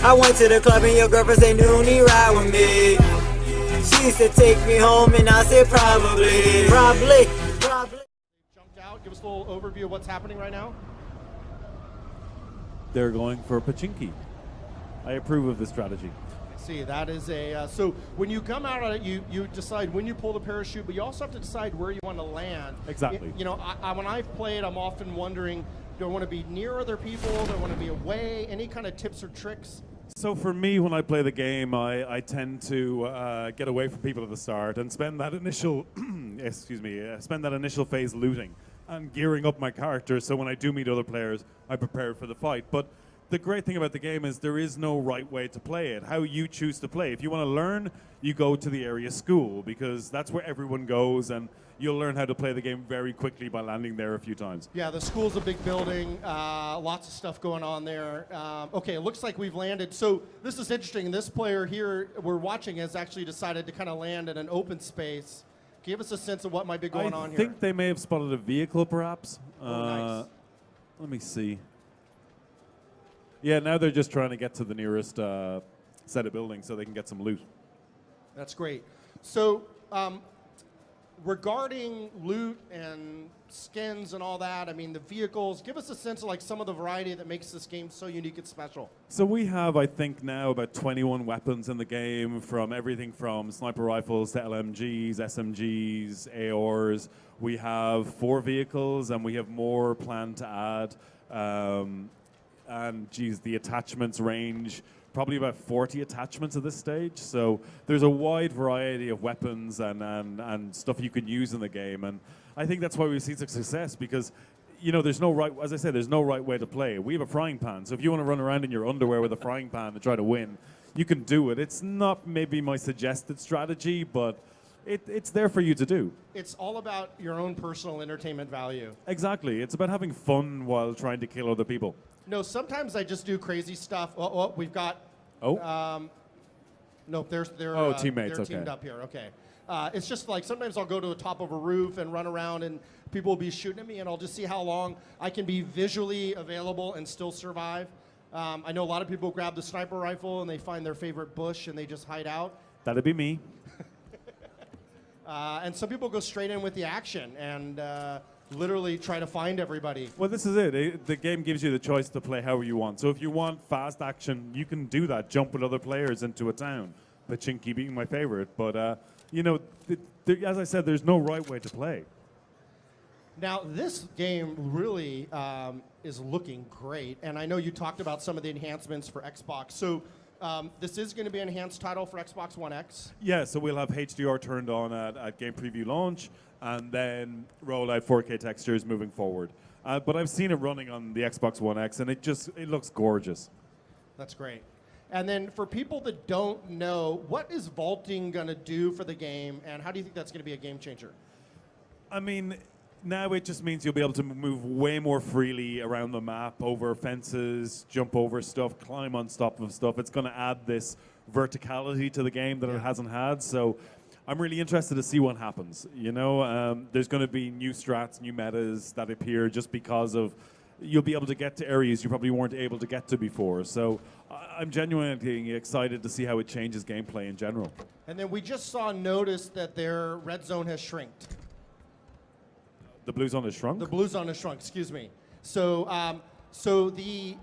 I went to the club and your girlfriend said Noonie ride with me. She said take me home and I said probably. Jumped out. Give us a little overview of what's happening right now. They're going for Pachinki. I approve of this strategy. See, that is a so when you come out on it, you decide when you pull the parachute, but you also have to decide where you want to land. Exactly. You know, when I've played, I'm often wondering, do I want to be near other people? Do I want to be away? Any kind of tips or tricks? So for me, when I play the game, I tend to get away from people at the start and spend that initial, spend that initial phase looting and gearing up my character. So when I do meet other players, I'm prepared for the fight. But the great thing about the game is there is no right way to play it. How you choose to play. If you want to learn, you go to the area school because that's where everyone goes, and you'll learn how to play the game very quickly by landing there a few times. Yeah, the school's a big building, lots of stuff going on there. Okay, it looks like we've landed. So this is interesting. This player here we're watching has actually decided to kind of land in an open space. Give us a sense of what might be going on here. I think they may have spotted a vehicle, perhaps. Nice. Let me see. Yeah, now they're just trying to get to the nearest set of buildings so they can get some loot. That's great. So regarding loot and skins and all that, I mean, the vehicles, give us a sense of like some of the variety that makes this game so unique and special. So we have, I think, now about 21 weapons in the game, from everything from sniper rifles to LMGs, SMGs, ARs. We have 4 vehicles, and we have more planned to add. And geez, the attachments range probably about 40 attachments at this stage. So there's a wide variety of weapons and stuff you can use in the game. And I think that's why we've seen success, because you know, there's no right, as I said, there's no right way to play. We have a frying pan. So if you want to run around in your underwear with a frying pan and try to win, you can do it. It's not maybe my suggested strategy, but it's there for you to do. It's all about your own personal entertainment value. Exactly. It's about having fun while trying to kill other people. No, sometimes I just do crazy stuff. Oh, we've got. Oh. No, they're teammates. They're teamed up here. Okay. It's just like sometimes I'll go to the top of a roof and run around, and people will be shooting at me, and I'll just see how long I can be visually available and still survive. I know a lot of people grab the sniper rifle and they find their favorite bush and they just hide out. That'd be me. And some people go straight in with the action and literally try to find everybody. Well, this is it. The game gives you the choice to play however you want. So if you want fast action, you can do that. Jump with other players into a town. Pachinki being my favorite. But, you know, as I said, there's no right way to play. Now, this game really is looking great. And I know you talked about some of the enhancements for Xbox. So this is going to be an enhanced title for Xbox One X? Yeah, so we'll have HDR turned on at game preview launch, and then roll out 4K textures moving forward. But I've seen it running on the Xbox One X, and it looks gorgeous. That's great. And then for people that don't know, what is vaulting going to do for the game, and how do you think that's going to be a game changer? I mean, now it just means you'll be able to move way more freely around the map, over fences, jump over stuff, climb on top of stuff. It's going to add this verticality to the game that it hasn't had. So I'm really interested to see what happens. You know, there's going to be new strats, new metas that appear just because of you'll be able to get to areas you probably weren't able to get to before. So I'm genuinely excited to see how it changes gameplay in general. And then we just saw notice that their red zone has shrinked. The blue zone has shrunk? The blue zone has shrunk, excuse me. So so the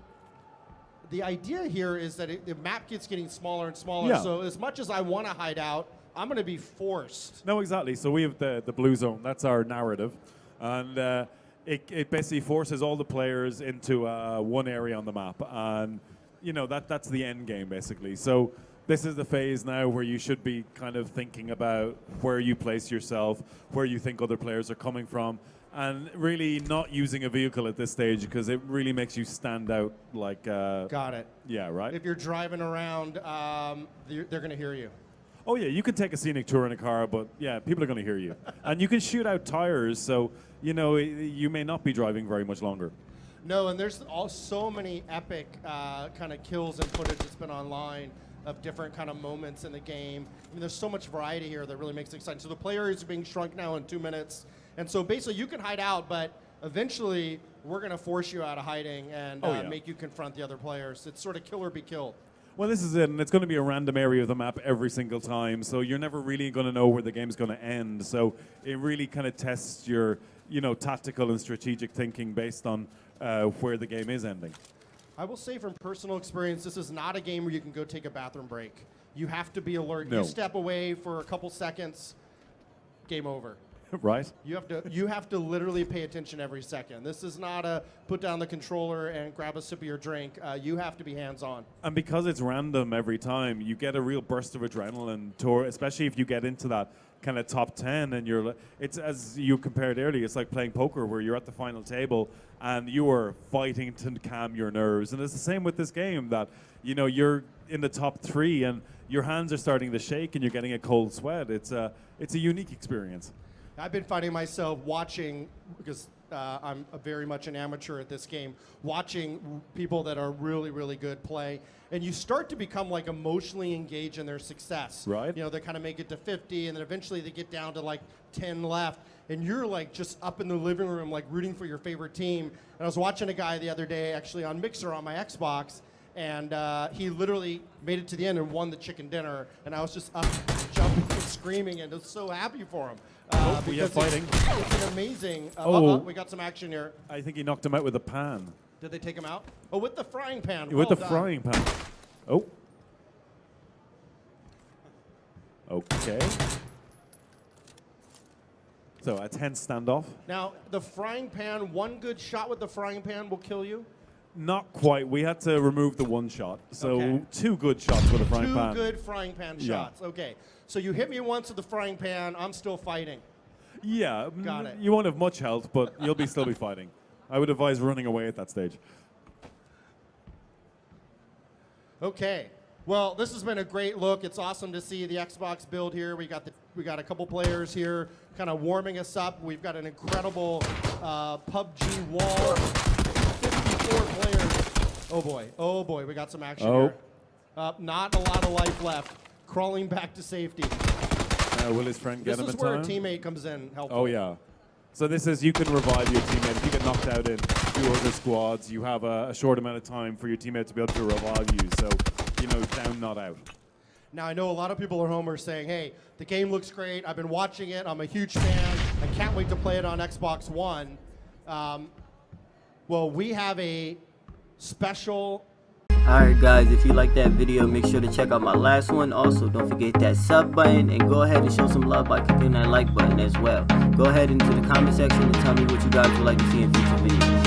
idea here is that the map keeps getting smaller and smaller. Yeah. So as much as I want to hide out, I'm going to be forced. No, exactly. So we have the blue zone. That's our narrative. And it basically forces all the players into one area on the map. And, you know, that's the end game, basically. So this is the phase now where you should be kind of thinking about where you place yourself, where you think other players are coming from, and really not using a vehicle at this stage because it really makes you stand out like... Got it. Yeah, right? If you're driving around, they're going to hear you. Oh, yeah, you can take a scenic tour in a car, but, yeah, people are going to hear you. And you can shoot out tires, so, you know, you may not be driving very much longer. No, and there's so many epic kind of kills and footage that's been online of different kind of moments in the game. I mean, there's so much variety here that really makes it exciting. So the player is being shrunk now in 2 minutes. And so basically you can hide out, but eventually we're going to force you out of hiding and make you confront the other players. It's sort of kill or be killed. Well, this is it, and it's going to be a random area of the map every single time, so you're never really going to know where the game's going to end. So it really kind of tests your, tactical and strategic thinking based on where the game is ending. I will say from personal experience, this is not a game where you can go take a bathroom break. You have to be alert. No. You step away for a couple seconds, game over. Right? You have to literally pay attention every second. This is not a put down the controller and grab a sip of your drink. You have to be hands-on. And because it's random every time, you get a real burst of adrenaline, especially if you get into that kind of top 10 and it's as you compared earlier, it's like playing poker where you're at the final table and you are fighting to calm your nerves. And it's the same with this game that, you're in the top 3 and your hands are starting to shake and you're getting a cold sweat. It's a unique experience. I've been finding myself watching, because I'm very much an amateur at this game, watching people that are really, really good play. And you start to become like emotionally engaged in their success. Right. They kind of make it to 50, and then eventually they get down to like 10 left. And you're like just up in the living room, like rooting for your favorite team. And I was watching a guy the other day, actually on Mixer on my Xbox, and he literally made it to the end and won the chicken dinner. And I was just up jumping and screaming, and I was so happy for him. We are fighting. It's an amazing. We got some action here. I think he knocked him out with a pan. Did they take him out? Oh, with the frying pan. With Well the done. frying pan. Oh. Okay. So a tense standoff. Now, the frying pan, one good shot with the frying pan will kill you. Not quite. We had to remove the one shot. So Okay. 2 good shots with a frying pan. 2 good frying pan Yeah. shots. Okay. So you hit me once with the frying pan. I'm still fighting. Yeah. Got it. You won't have much health, but you'll still be fighting. I would advise running away at that stage. Okay. Well, this has been a great look. It's awesome to see the Xbox build here. We got a couple players here kind of warming us up. We've got an incredible PUBG wall. 54 players. Oh boy, we got some action here. Not a lot of life left. Crawling back to safety. Will his friend get him in This is where a time? teammate comes in helpful. Oh, yeah. So this is, you can revive your teammate. If you get knocked out in 2 other squads, you have a short amount of time for your teammate to be able to revive you. So, down, not out. Now, I know a lot of people at home are saying, hey, the game looks great. I've been watching it. I'm a huge fan. I can't wait to play it on Xbox One. Well, we have a special... Alright guys, if you like that video, make sure to check out my last one. Also, don't forget that sub button and go ahead and show some love by clicking that like button as well. Go ahead into the comment section and tell me what you guys would like to see in future videos.